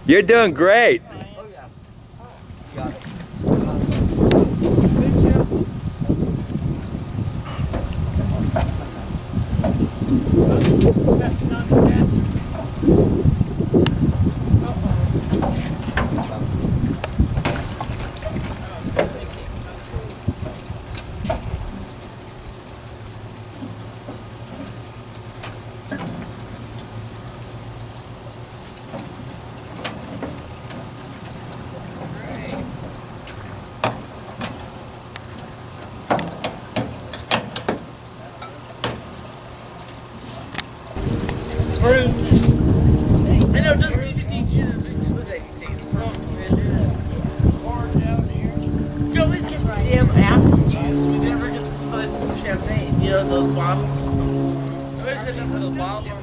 You're doing great. That's not bad. Fruits. I know it doesn't need to teach you to mix with anything. It's wrong. Corn down here. You always get the damn apple juice. We never get the fun champagne. You know those bottles? I always get that little bottle.